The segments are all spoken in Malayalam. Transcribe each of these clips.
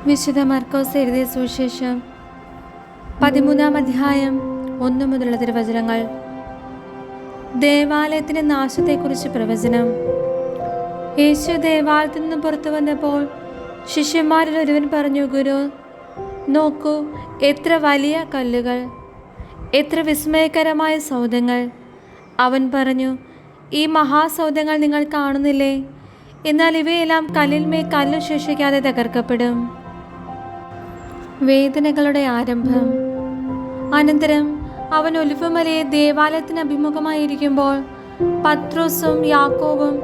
വിശുദ്ധ മർക്കോസ് എഴുതിയ സുവിശേഷം 13-ാം അധ്യായം 1 മുതലുള്ള തിരുവചനങ്ങൾ. ദേവാലയത്തിന്റെ നാശത്തെക്കുറിച്ച് പ്രവചനം. യേശു ദേവാലയത്തിൽ നിന്ന് പുറത്തു വന്നപ്പോൾ ശിഷ്യന്മാരിൽ ഒരുവൻ പറഞ്ഞു, ഗുരു, നോക്കൂ, എത്ര വലിയ കല്ലുകൾ, എത്ര വിസ്മയകരമായ സൗധങ്ങൾ. അവൻ പറഞ്ഞു, ഈ മഹാസൗധങ്ങൾ നിങ്ങൾ കാണുന്നില്ലേ? എന്നാൽ ഇവയെല്ലാം കല്ലിന്മേൽ കല്ല് ശേഷിക്കാതെ തകർക്കപ്പെടും. വേദനകളുടെ ആരംഭം. അനന്തരം അവൻ ഒലിവുമലയെ ദേവാലയത്തിന് അഭിമുഖമായിരിക്കുമ്പോൾ പത്രോസും യാക്കോബും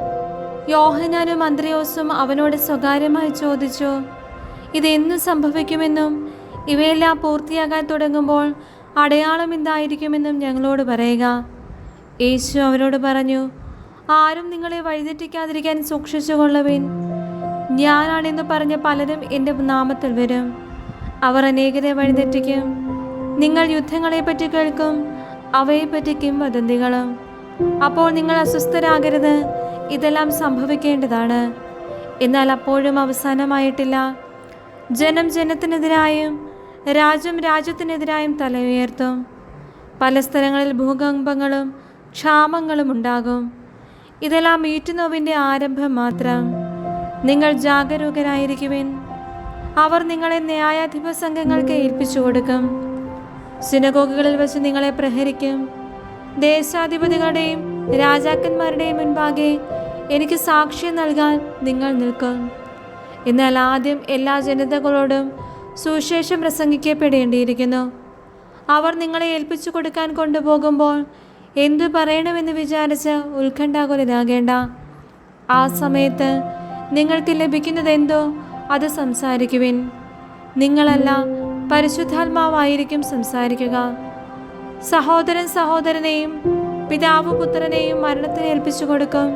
യോഹന്നാനും അന്ത്രയോസും അവനോട് സ്വകാര്യമായി ചോദിച്ചു, ഇതെന്നു സംഭവിക്കുമെന്നും ഇവയെല്ലാം പൂർത്തിയാകാൻ തുടങ്ങുമ്പോൾ അടയാളം എന്തായിരിക്കുമെന്നും ഞങ്ങളോട് പറയുക. യേശു അവരോട് പറഞ്ഞു, ആരും നിങ്ങളെ വഴിതെറ്റിക്കാതിരിക്കാൻ സൂക്ഷിച്ചുകൊള്ളുവിൻ. ഞാനാണെന്ന് പറഞ്ഞ പലരും എൻ്റെ നാമത്തിൽ വരും. അവർ അനേകരെ വഴിതെറ്റിക്കും. നിങ്ങൾ യുദ്ധങ്ങളെപ്പറ്റി കേൾക്കും, അവയെപ്പറ്റി കിംവദന്തികളും. അപ്പോൾ നിങ്ങൾ അസ്വസ്ഥരാകരുത്, ഇതെല്ലാം സംഭവിക്കേണ്ടതാണ്. എന്നാൽ അപ്പോഴും അവസാനമായിട്ടില്ല. ജനം ജനത്തിനെതിരായും രാജ്യം രാജ്യത്തിനെതിരായും തല ഉയർത്തും. പല സ്ഥലങ്ങളിൽ ഭൂകമ്പങ്ങളും ക്ഷാമങ്ങളും ഉണ്ടാകും. ഇതെല്ലാം ഈറ്റുനോവിൻ്റെ ആരംഭം മാത്രം. നിങ്ങൾ ജാഗരൂകരായിരിക്കുവിൻ. അവർ നിങ്ങളെ ന്യായാധിപ സംഘങ്ങൾക്ക് ഏൽപ്പിച്ചു കൊടുക്കും. സിനഗോഗുകളിൽ വെച്ച് നിങ്ങളെ പ്രഹരിക്കും. ദേശാധിപതികളുടെയും രാജാക്കന്മാരുടെയും മുൻപാകെ എനിക്ക് സാക്ഷ്യം നൽകാൻ നിങ്ങൾ നിൽക്കും. എന്നാൽ ആദ്യം എല്ലാ ജനതകളോടും സുവിശേഷം പ്രസംഗിക്കപ്പെടേണ്ടിയിരിക്കുന്നു. അവർ നിങ്ങളെ ഏൽപ്പിച്ചു കൊടുക്കാൻ കൊണ്ടുപോകുമ്പോൾ എന്തു പറയണമെന്ന് വിചാരിച്ച് ഉത്കണ്ഠാകുലരാകേണ്ട. ആ സമയത്ത് നിങ്ങൾക്ക് ലഭിക്കുന്നതെന്തോ അത് സംസാരിക്കുവിൻ. നിങ്ങളല്ല, പരിശുദ്ധാത്മാവായിരിക്കും സംസാരിക്കുക. സഹോദരൻ സഹോദരനെയും പിതാവ് പുത്രനെയും മരണത്തിന് ഏൽപ്പിച്ചു കൊടുക്കും.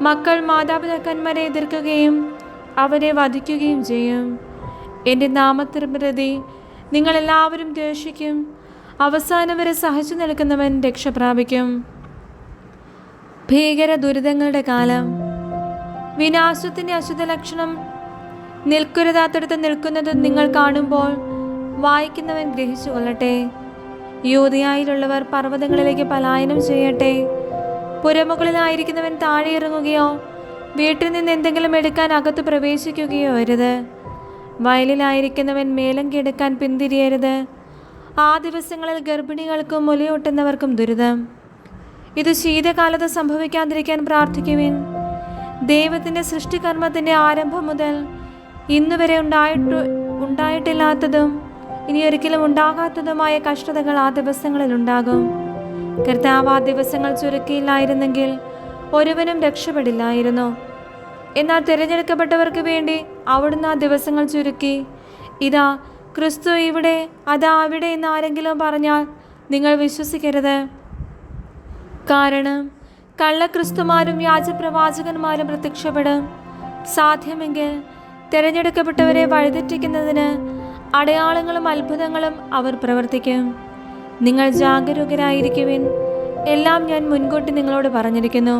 മക്കൾ മാതാപിതാക്കന്മാരെ എതിർക്കുകയും അവരെ വധിക്കുകയും ചെയ്യും. എൻ്റെ നാമത്തിൽ പ്രതി നിങ്ങളെല്ലാവരും ദ്വേഷിക്കും. അവസാനം വരെ സഹിച്ചു നിൽക്കുന്നവൻ രക്ഷ പ്രാപിക്കും. ഭീകര ദുരിതങ്ങളുടെ കാലം. വിനാശത്തിൻ്റെ അശുദ്ധ ലക്ഷണം നിൽക്കുരുതാത്തടുത്ത് നിൽക്കുന്നത് നിങ്ങൾ കാണുമ്പോൾ വായിക്കുന്നവൻ ഗ്രഹിച്ചു കൊള്ളട്ടെ. യൂദയായിലുള്ളവർ പർവ്വതങ്ങളിലേക്ക് പലായനം ചെയ്യട്ടെ. പുരമുകളിലായിരിക്കുന്നവൻ താഴെ ഇറങ്ങുകയോ വീട്ടിൽ നിന്ന് എന്തെങ്കിലും എടുക്കാൻ അകത്ത് പ്രവേശിക്കുകയോ അരുത്. വയലിലായിരിക്കുന്നവൻ മേലങ്കി എടുക്കാൻ പിന്തിരിയരുത്. ആ ദിവസങ്ങളിൽ ഗർഭിണികൾക്കും മുലയൂട്ടുന്നവർക്കും ദുരിതം. ഇത് ശീതകാലത്ത് സംഭവിക്കാതിരിക്കാൻ പ്രാർത്ഥിക്കുവിൻ. ദൈവത്തിൻ്റെ സൃഷ്ടികർമ്മത്തിൻ്റെ ആരംഭം മുതൽ ഇന്നുവരെ ഉണ്ടായിട്ടില്ലാത്തതും ഇനി ഒരിക്കലും ഉണ്ടാകാത്തതുമായ കഷ്ടതകൾ ആ ദിവസങ്ങളിൽ ഉണ്ടാകും. കർത്താവ് ആ ദിവസങ്ങൾ ചുരുക്കിയില്ലായിരുന്നെങ്കിൽ ഒരുവനും രക്ഷപ്പെടില്ലായിരുന്നു. എന്നാൽ തിരഞ്ഞെടുക്കപ്പെട്ടവർക്ക് വേണ്ടി അവിടുന്ന് ആ ദിവസങ്ങൾ ചുരുക്കി. ഇതാ ക്രിസ്തു ഇവിടെ, അതാ അവിടെ എന്ന് ആരെങ്കിലും പറഞ്ഞാൽ നിങ്ങൾ വിശ്വസിക്കരുത്. കാരണം കള്ളക്രിസ്തുമാരും വ്യാജപ്രവാചകന്മാരും പ്രത്യക്ഷപ്പെടും. സാധ്യമെങ്കിൽ തിരഞ്ഞെടുക്കപ്പെട്ടവരെ വഴിതെറ്റിക്കുന്നതിന് അടയാളങ്ങളും അത്ഭുതങ്ങളും അവർ പ്രവർത്തിക്കും. നിങ്ങൾ ജാഗരൂകരായിരിക്കുവിൻ. എല്ലാം ഞാൻ മുൻകൂട്ടി നിങ്ങളോട് പറഞ്ഞിരിക്കുന്നു.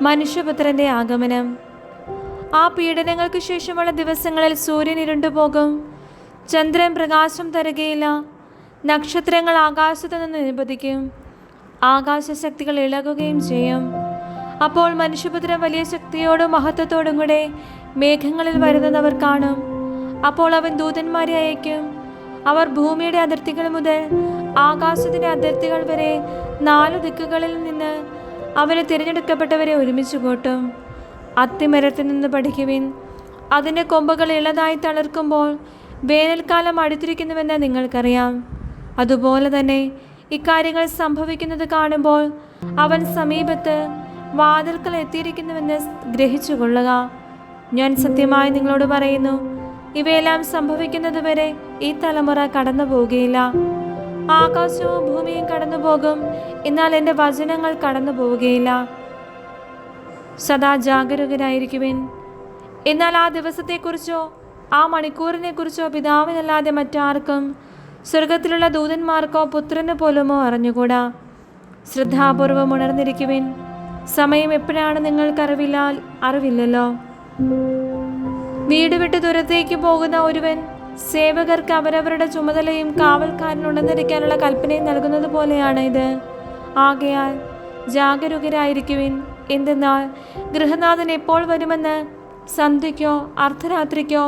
മനുഷ്യപുത്രൻ്റെ ആഗമനം. ആ പീഡനങ്ങൾക്ക് ശേഷമുള്ള ദിവസങ്ങളിൽ സൂര്യൻ ഇരുണ്ടുപോകും, ചന്ദ്രൻ പ്രകാശം തരുകയില്ല, നക്ഷത്രങ്ങൾ ആകാശത്തു നിന്ന് നിപതിക്കും, ആകാശശക്തികൾ ഇളകുകയും ചെയ്യും. അപ്പോൾ മനുഷ്യപുത്രൻ വലിയ ശക്തിയോടും മഹത്വത്തോടും കൂടെ മേഘങ്ങളിൽ വരുന്നത് അവർ കാണും. അപ്പോൾ അവൻ ദൂതന്മാരെ അയക്കും. അവർ ഭൂമിയുടെ അതിർത്തികൾ മുതൽ ആകാശത്തിൻ്റെ അതിർത്തികൾ വരെ 4 ദിക്കുകളിൽ നിന്ന് അവന് തിരഞ്ഞെടുക്കപ്പെട്ടവരെ ഒരുമിച്ച് കൂട്ടും. അത്തിമരത്തിൽ നിന്ന് പഠിക്കുവിൻ. അതിൻ്റെ കൊമ്പുകൾ ഇളതായി തളിർക്കുമ്പോൾ വേനൽക്കാലം അടുത്തിരിക്കുന്നുവെന്ന് നിങ്ങൾക്കറിയാം. അതുപോലെ തന്നെ ഇക്കാര്യങ്ങൾ സംഭവിക്കുന്നത് കാണുമ്പോൾ അവൻ സമീപത്ത് വാതിൽക്കൽ എത്തിയിരിക്കുന്നുവെന്ന് ഗ്രഹിച്ചുകൊള്ളുക. ഞാൻ സത്യമായി നിങ്ങളോട് പറയുന്നു, ഇവയെല്ലാം സംഭവിക്കുന്നതുവരെ ഈ തലമുറ കടന്നു പോവുകയില്ല. ആകാശവും ഭൂമിയും കടന്നു പോകും, എന്നാൽ എൻ്റെ വചനങ്ങൾ കടന്നു പോവുകയില്ല. സദാ ജാഗരൂകരായിരിക്കുവിൻ. എന്നാൽ ആ ദിവസത്തെക്കുറിച്ചോ ആ മണിക്കൂറിനെക്കുറിച്ചോ പിതാവിനല്ലാതെ മറ്റാർക്കും, സ്വർഗത്തിലുള്ള ദൂതന്മാർക്കോ പുത്രന് പോലുമോ അറിഞ്ഞുകൂടാ. ശ്രദ്ധാപൂർവം ഉണർന്നിരിക്കുവിൻ. സമയം എപ്പോഴാണ് നിങ്ങൾക്ക് അറിവില്ലല്ലോ. വീട് വിട്ട് ദൂരത്തേക്ക് പോകുന്ന ഒരുവൻ സേവകർക്ക് അവരവരുടെ ചുമതലയും കാവൽക്കാരൻ ഉണർന്നിരിക്കാനുള്ള കൽപ്പനയും നൽകുന്നത് പോലെയാണ് ഇത്. ആകയാൽ ജാഗരൂകരായിരിക്കുവിൻ. എന്തെന്നാൽ ഗൃഹനാഥൻ എപ്പോൾ വരുമെന്ന് സന്ധ്യയ്ക്കോ അർദ്ധരാത്രിക്കോ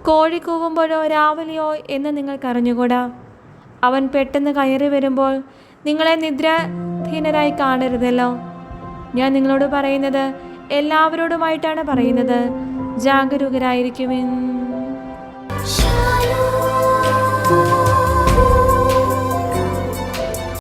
കോഴി കൂവുമ്പോഴോ രാവിലെയോ എന്ന് നിങ്ങൾക്കറിഞ്ഞുകൂടാ. അവൻ പെട്ടെന്ന് കയറി വരുമ്പോൾ നിങ്ങളെ നിദ്രാധീനരായി കാണരുതല്ലോ. ഞാൻ നിങ്ങളോട് പറയുന്നത് എല്ലാവരോടുമായിട്ടാണ് പറയുന്നത്, ജാഗരൂകരായിരിക്കുവിൻ.